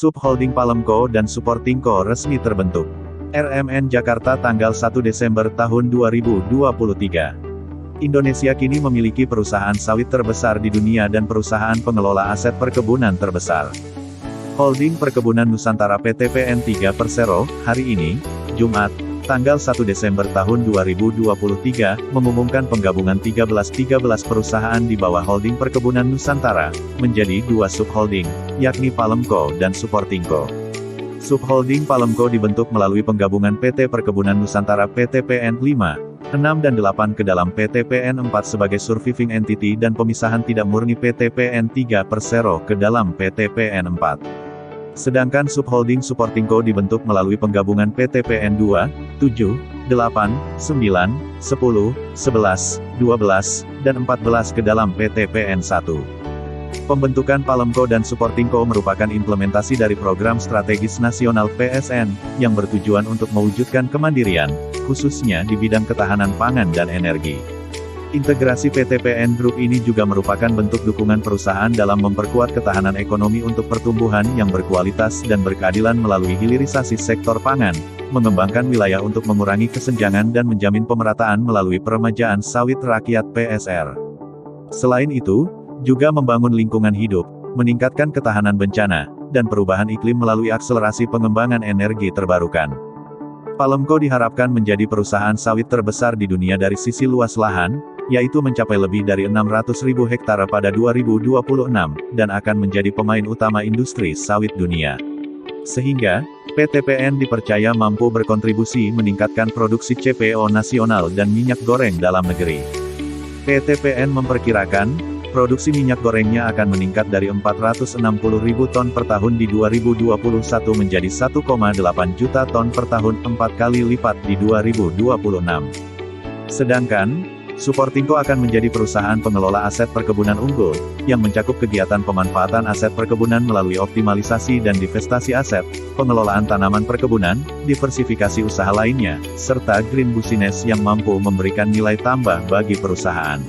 Subholding Palemco dan Supportingco resmi terbentuk. RMN Jakarta tanggal 1 Desember tahun 2023. Indonesia kini memiliki perusahaan sawit terbesar di dunia dan perusahaan pengelola aset perkebunan terbesar. Holding Perkebunan Nusantara PT PN 3 Persero, hari ini, Jumat, tanggal 1 Desember tahun 2023, mengumumkan penggabungan 13 perusahaan di bawah Holding Perkebunan Nusantara, menjadi dua subholding, yakni Palemco dan Supportingco. Subholding Palemco dibentuk melalui penggabungan PT Perkebunan Nusantara PT PN 5, 6 dan 8 ke dalam PT PN 4 sebagai surviving entity dan pemisahan tidak murni PT PN 3 Persero ke dalam PT PN 4. Sedangkan subholding Supportingco dibentuk melalui penggabungan PT PN 2, 7, 8, 9, 10, 11, 12, dan 14 ke dalam PT PN 1. Pembentukan Palemco dan Supportingco merupakan implementasi dari program strategis nasional PSN, yang bertujuan untuk mewujudkan kemandirian, khususnya di bidang ketahanan pangan dan energi. Integrasi PT PN Group ini juga merupakan bentuk dukungan perusahaan dalam memperkuat ketahanan ekonomi untuk pertumbuhan yang berkualitas dan berkeadilan melalui hilirisasi sektor pangan, mengembangkan wilayah untuk mengurangi kesenjangan dan menjamin pemerataan melalui peremajaan sawit rakyat PSR. Selain itu, juga membangun lingkungan hidup, meningkatkan ketahanan bencana, dan perubahan iklim melalui akselerasi pengembangan energi terbarukan. Palemco diharapkan menjadi perusahaan sawit terbesar di dunia dari sisi luas lahan, yaitu mencapai lebih dari 600.000 hektare pada 2026, dan akan menjadi pemain utama industri sawit dunia. Sehingga, PT PN dipercaya mampu berkontribusi meningkatkan produksi CPO nasional dan minyak goreng dalam negeri. PT PN memperkirakan, produksi minyak gorengnya akan meningkat dari 460.000 ton per tahun di 2021 menjadi 1,8 juta ton per tahun, 4 kali lipat di 2026. Sedangkan, Supportingco akan menjadi perusahaan pengelola aset perkebunan unggul, yang mencakup kegiatan pemanfaatan aset perkebunan melalui optimalisasi dan divestasi aset, pengelolaan tanaman perkebunan, diversifikasi usaha lainnya, serta green business yang mampu memberikan nilai tambah bagi perusahaan.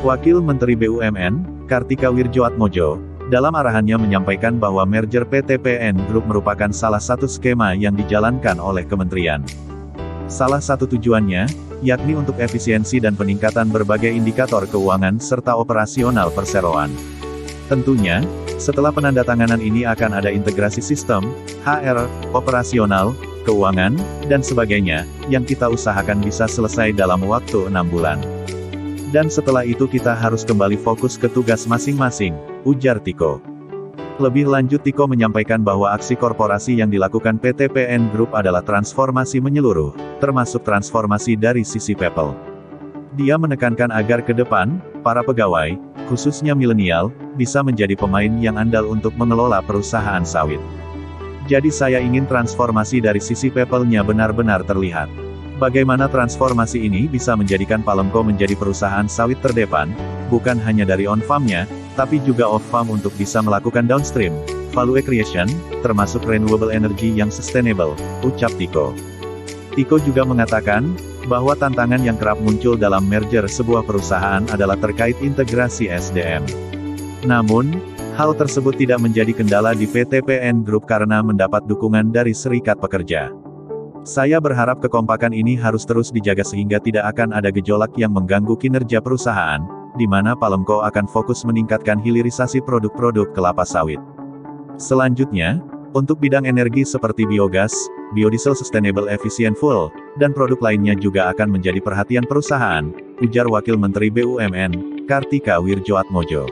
Wakil Menteri BUMN, Kartika Wirjoatmojo, dalam arahannya menyampaikan bahwa merger PT PN Group merupakan salah satu skema yang dijalankan oleh kementerian. Salah satu tujuannya, yakni untuk efisiensi dan peningkatan berbagai indikator keuangan serta operasional perseroan. Tentunya, setelah penandatanganan ini akan ada integrasi sistem, HR, operasional, keuangan, dan sebagainya, yang kita usahakan bisa selesai dalam waktu 6 bulan. Dan setelah itu kita harus kembali fokus ke tugas masing-masing, ujar Tiko. Lebih lanjut Tiko menyampaikan bahwa aksi korporasi yang dilakukan PT PN Group adalah transformasi menyeluruh, termasuk transformasi dari sisi people. Dia menekankan agar ke depan, para pegawai, khususnya milenial, bisa menjadi pemain yang andal untuk mengelola perusahaan sawit. Jadi saya ingin transformasi dari sisi people-nya benar-benar terlihat. Bagaimana transformasi ini bisa menjadikan Palemco menjadi perusahaan sawit terdepan, bukan hanya dari on-farm-nya, tapi juga off-farm untuk bisa melakukan downstream, value creation, termasuk renewable energy yang sustainable, ucap Tiko. Tiko juga mengatakan, bahwa tantangan yang kerap muncul dalam merger sebuah perusahaan adalah terkait integrasi SDM. Namun, hal tersebut tidak menjadi kendala di PT PN Group karena mendapat dukungan dari serikat pekerja. Saya berharap kekompakan ini harus terus dijaga sehingga tidak akan ada gejolak yang mengganggu kinerja perusahaan, di mana Palemco akan fokus meningkatkan hilirisasi produk-produk kelapa sawit. Selanjutnya, untuk bidang energi seperti biogas, biodiesel sustainable efficient fuel, dan produk lainnya juga akan menjadi perhatian perusahaan, ujar Wakil Menteri BUMN, Kartika Wirjoatmojo.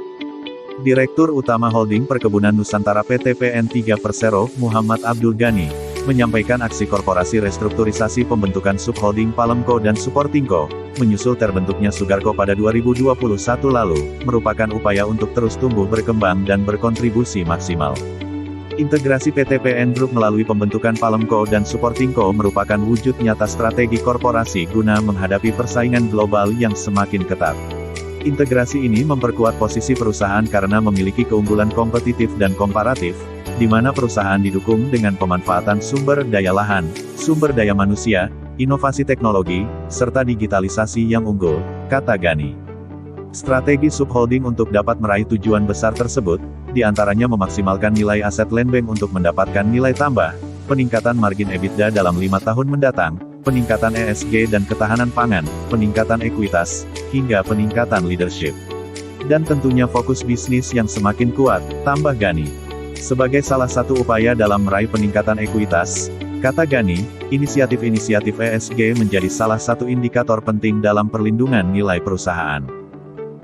Direktur Utama Holding Perkebunan Nusantara PT PN 3 Persero, Muhammad Abdul Ghani, menyampaikan aksi korporasi restrukturisasi pembentukan subholding Palemco dan Supportingco, menyusul terbentuknya Sugarco pada 2021 lalu, merupakan upaya untuk terus tumbuh berkembang dan berkontribusi maksimal. Integrasi PT PN Group melalui pembentukan Palemco dan Supportingco merupakan wujud nyata strategi korporasi guna menghadapi persaingan global yang semakin ketat. Integrasi ini memperkuat posisi perusahaan karena memiliki keunggulan kompetitif dan komparatif, di mana perusahaan didukung dengan pemanfaatan sumber daya lahan, sumber daya manusia, inovasi teknologi, serta digitalisasi yang unggul, kata Ghani. Strategi subholding untuk dapat meraih tujuan besar tersebut, diantaranya memaksimalkan nilai aset land bank untuk mendapatkan nilai tambah, peningkatan margin EBITDA dalam 5 tahun mendatang, peningkatan ESG dan ketahanan pangan, peningkatan ekuitas, hingga peningkatan leadership. Dan tentunya fokus bisnis yang semakin kuat, tambah Gani. Sebagai salah satu upaya dalam meraih peningkatan ekuitas, kata Gani, inisiatif-inisiatif ESG menjadi salah satu indikator penting dalam perlindungan nilai perusahaan.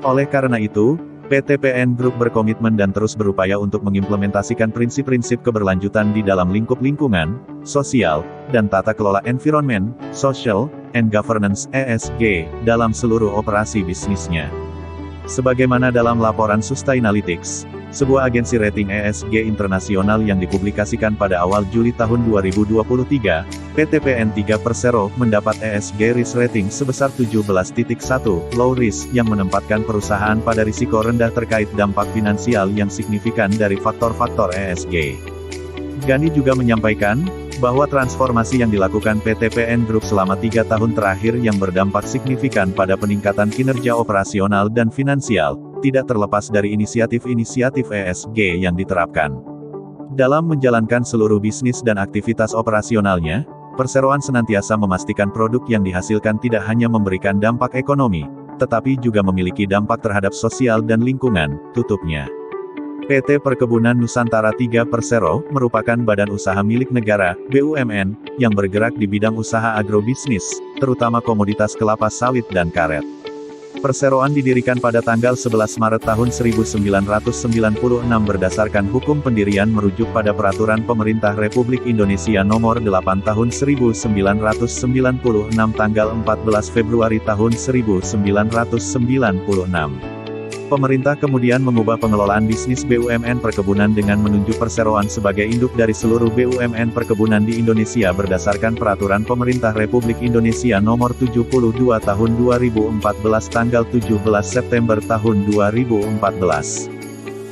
Oleh karena itu, PT PN Group berkomitmen dan terus berupaya untuk mengimplementasikan prinsip-prinsip keberlanjutan di dalam lingkup lingkungan, sosial, dan tata kelola environment, social, and governance (ESG) dalam seluruh operasi bisnisnya. Sebagaimana dalam laporan Sustainalytics, sebuah agensi rating ESG internasional yang dipublikasikan pada awal Juli tahun 2023, PT PN 3 Persero mendapat ESG Risk Rating sebesar 17.1, low risk, yang menempatkan perusahaan pada risiko rendah terkait dampak finansial yang signifikan dari faktor-faktor ESG. Gani juga menyampaikan, bahwa transformasi yang dilakukan PT PN Group selama 3 tahun terakhir yang berdampak signifikan pada peningkatan kinerja operasional dan finansial, tidak terlepas dari inisiatif-inisiatif ESG yang diterapkan. Dalam menjalankan seluruh bisnis dan aktivitas operasionalnya, perseroan senantiasa memastikan produk yang dihasilkan tidak hanya memberikan dampak ekonomi, tetapi juga memiliki dampak terhadap sosial dan lingkungan, tutupnya. PT Perkebunan Nusantara 3 Persero merupakan badan usaha milik negara, BUMN, yang bergerak di bidang usaha agrobisnis, terutama komoditas kelapa sawit dan karet. Perseroan didirikan pada tanggal 11 Maret tahun 1996 berdasarkan hukum pendirian merujuk pada Peraturan Pemerintah Republik Indonesia Nomor 8 Tahun 1996 tanggal 14 Februari tahun 1996. Pemerintah kemudian mengubah pengelolaan bisnis BUMN perkebunan dengan menunjuk perseroan sebagai induk dari seluruh BUMN perkebunan di Indonesia berdasarkan Peraturan Pemerintah Republik Indonesia Nomor 72 Tahun 2014 tanggal 17 September tahun 2014.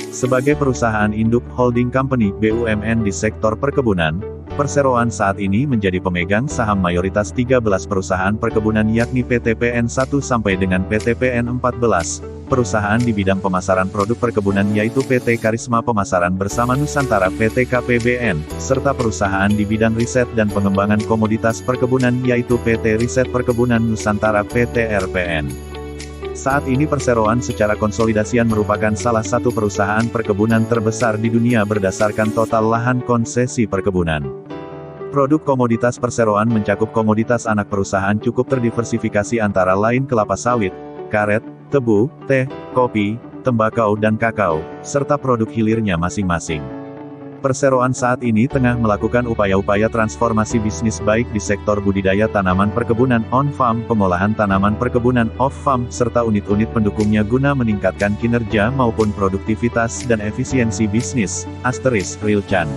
Sebagai perusahaan induk holding company BUMN di sektor perkebunan, perseroan saat ini menjadi pemegang saham mayoritas 13 perusahaan perkebunan yakni PT PN 1 sampai dengan PT PN 14. Perusahaan di bidang pemasaran produk perkebunan yaitu PT Karisma Pemasaran Bersama Nusantara PT KPBN, serta perusahaan di bidang riset dan pengembangan komoditas perkebunan yaitu PT Riset Perkebunan Nusantara PT RPN. Saat ini perseroan secara konsolidasian merupakan salah satu perusahaan perkebunan terbesar di dunia berdasarkan total lahan konsesi perkebunan. Produk komoditas perseroan mencakup komoditas anak perusahaan cukup terdiversifikasi antara lain kelapa sawit, karet, tebu, teh, kopi, tembakau dan kakao, serta produk hilirnya masing-masing. Perseroan saat ini tengah melakukan upaya-upaya transformasi bisnis baik di sektor budidaya tanaman perkebunan on-farm, pengolahan tanaman perkebunan off-farm, serta unit-unit pendukungnya guna meningkatkan kinerja maupun produktivitas dan efisiensi bisnis. *Real Chan